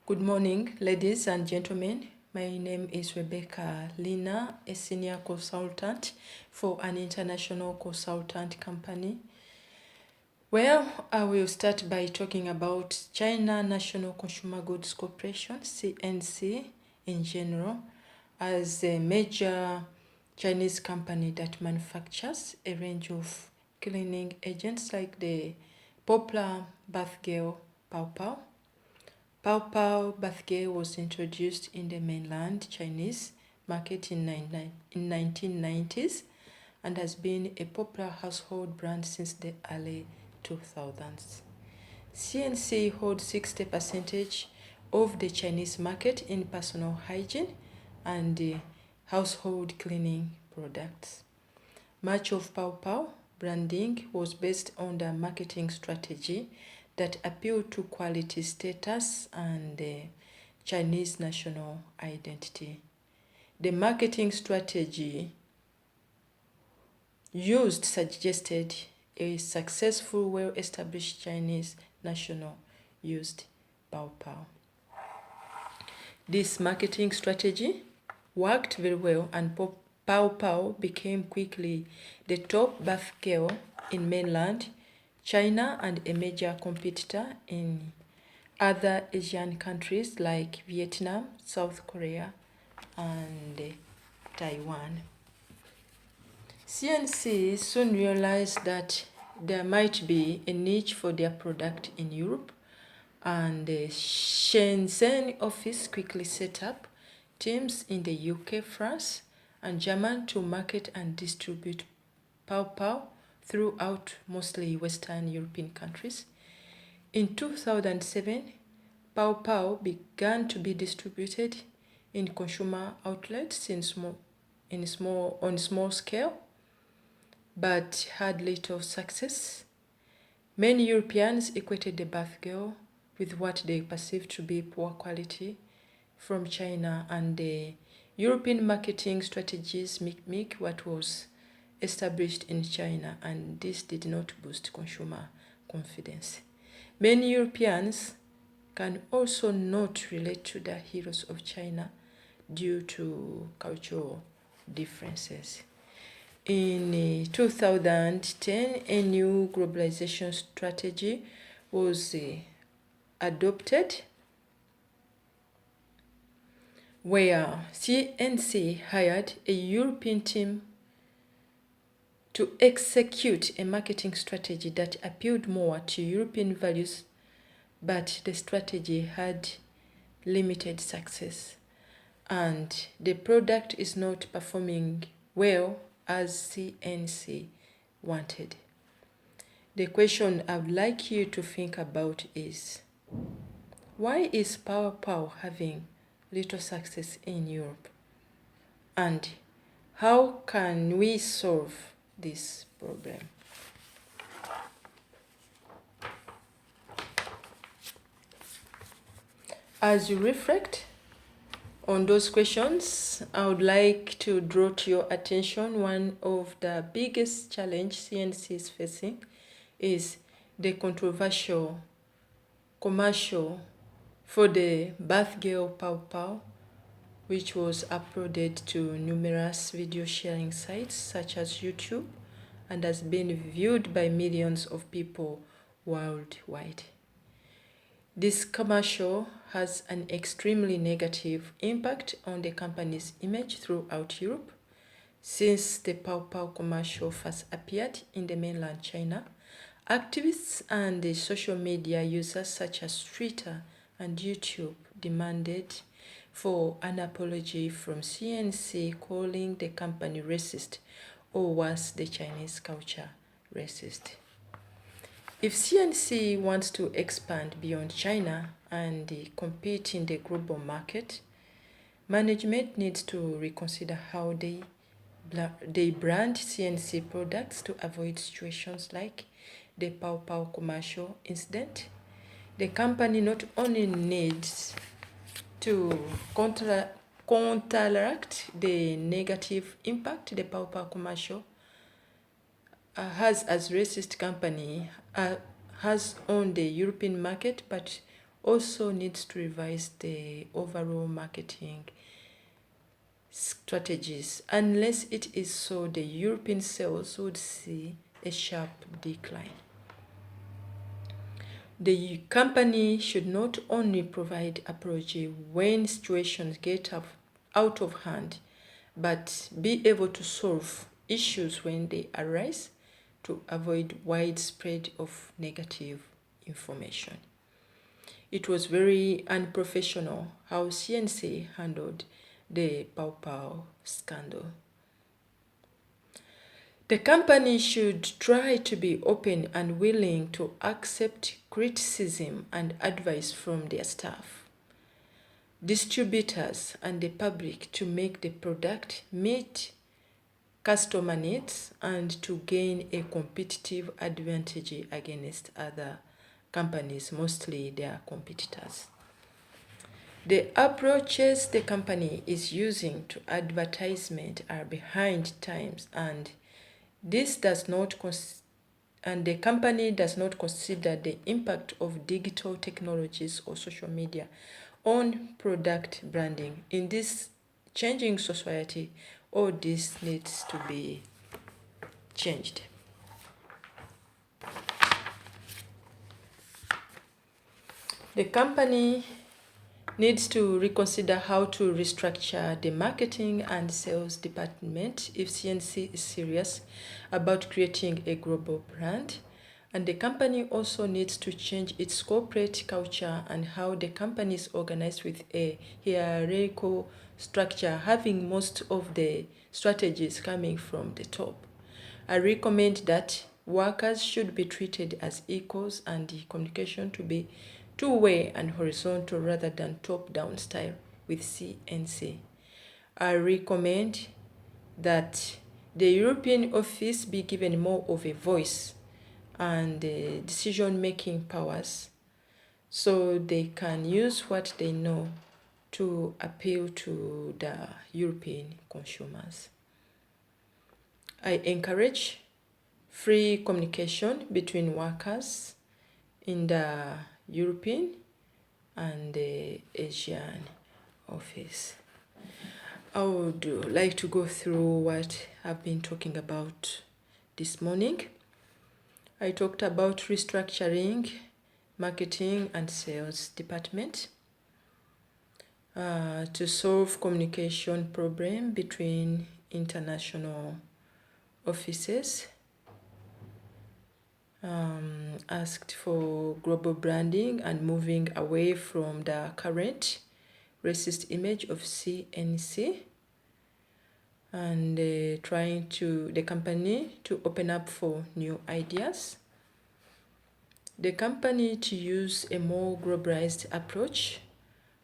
Good morning, ladies and gentlemen. My name is Rebecca Lina, a senior consultant for an international consultant company. Well, I will start by talking about China National Consumer Goods Corporation, CNC, in general, as a major Chinese company that manufactures a range of cleaning agents like the popular bath gel Pao Pao. Pao Pao bath gel was introduced in the mainland Chinese market in 1990s and has been a popular household brand since the early 2000s. CNC holds 60% of the Chinese market in personal hygiene and household cleaning products. Much of Pao Pao branding was based on the marketing strategy that appealed to quality status and Chinese national identity. The marketing strategy used suggested a successful, well-established Chinese national used Pao Pao. This marketing strategy worked very well, and Pao Pao became quickly the top bath gel in mainland China and a major competitor in other Asian countries like Vietnam, South Korea, and Taiwan. CNC soon realized that there might be a niche for their product in Europe, and the Shenzhen office quickly set up teams in the UK, France, and Germany to market and distribute Pao Pao throughout mostly Western European countries. In 2007, Pao Pao began to be distributed in consumer outlets on small scale, but had little success. Many Europeans equated the bath gel with what they perceived to be poor quality from China, and the European marketing strategies mimic what was established in China, and this did not boost consumer confidence. Many Europeans can also not relate to the heroes of China due to cultural differences. In 2010, a new globalization strategy was adopted where CNC hired a European team to execute a marketing strategy that appealed more to European values, but the strategy had limited success, and the product is not performing well as CNC wanted. The question I would like you to think about is, why is Pao Pao having little success in Europe? And how can we solve this problem? As you reflect on those questions, I would like to draw to your attention one of the biggest challenges CNC is facing is the controversial commercial for the bath gel Pao Pao, which was uploaded to numerous video sharing sites such as YouTube and has been viewed by millions of people worldwide. This commercial has an extremely negative impact on the company's image throughout Europe. Since the Pao Pao commercial first appeared in the mainland China, activists and the social media users such as Twitter and YouTube demanded for an apology from CNC, calling the company racist, or worse, the Chinese culture racist. If CNC wants to expand beyond China and compete in the global market, management needs to reconsider how they brand CNC products to avoid situations like the Pao Pao commercial incident. The company not only needs to counteract the negative impact the Pao Pao commercial has as racist company has on the European market, but also needs to revise the overall marketing strategies. Unless it is so, the European sales would see a sharp decline. The company should not only provide apology when situations get out of hand, but be able to solve issues when they arise to avoid widespread of negative information. It was very unprofessional how CNC handled the Pau Pau scandal. The company should try to be open and willing to accept criticism and advice from their staff, distributors, and the public to make the product meet customer needs and to gain a competitive advantage against other companies, mostly their competitors. The approaches the company is using to advertisement are behind times, and this does not and the company does not consider the impact of digital technologies or social media on product branding. In this changing society, all this needs to be changed. The company needs to reconsider how to restructure the marketing and sales department if CNC is serious about creating a global brand. And the company also needs to change its corporate culture and how the company is organized with a hierarchical structure, having most of the strategies coming from the top. I recommend that workers should be treated as equals and the communication to be two-way and horizontal rather than top-down style with CNC. I recommend that the European office be given more of a voice and decision-making powers so they can use what they know to appeal to the European consumers. I encourage free communication between workers in the European and the Asian office. I would like to go through what I've been talking about this morning. I talked about restructuring marketing and sales department to solve communication problem between international offices. Asked for global branding and moving away from the current racist image of CNC, and trying to the company to open up for new ideas. The company to use a more globalized approach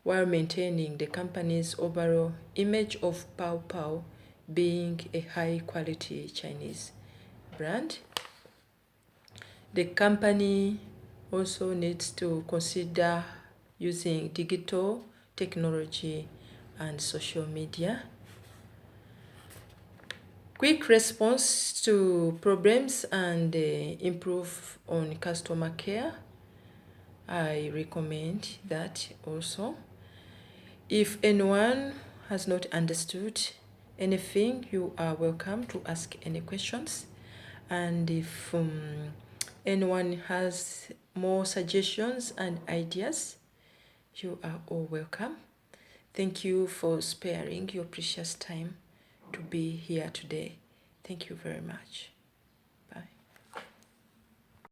while maintaining the company's overall image of Pau Pau being a high quality Chinese brand. The company also needs to consider using digital technology and social media. Quick response to problems and improve on customer care. I recommend that also. If anyone has not understood anything, you are welcome to ask any questions. And if anyone has more suggestions and ideas, you are all welcome. Thank you for sparing your precious time to be here today. Thank you very much.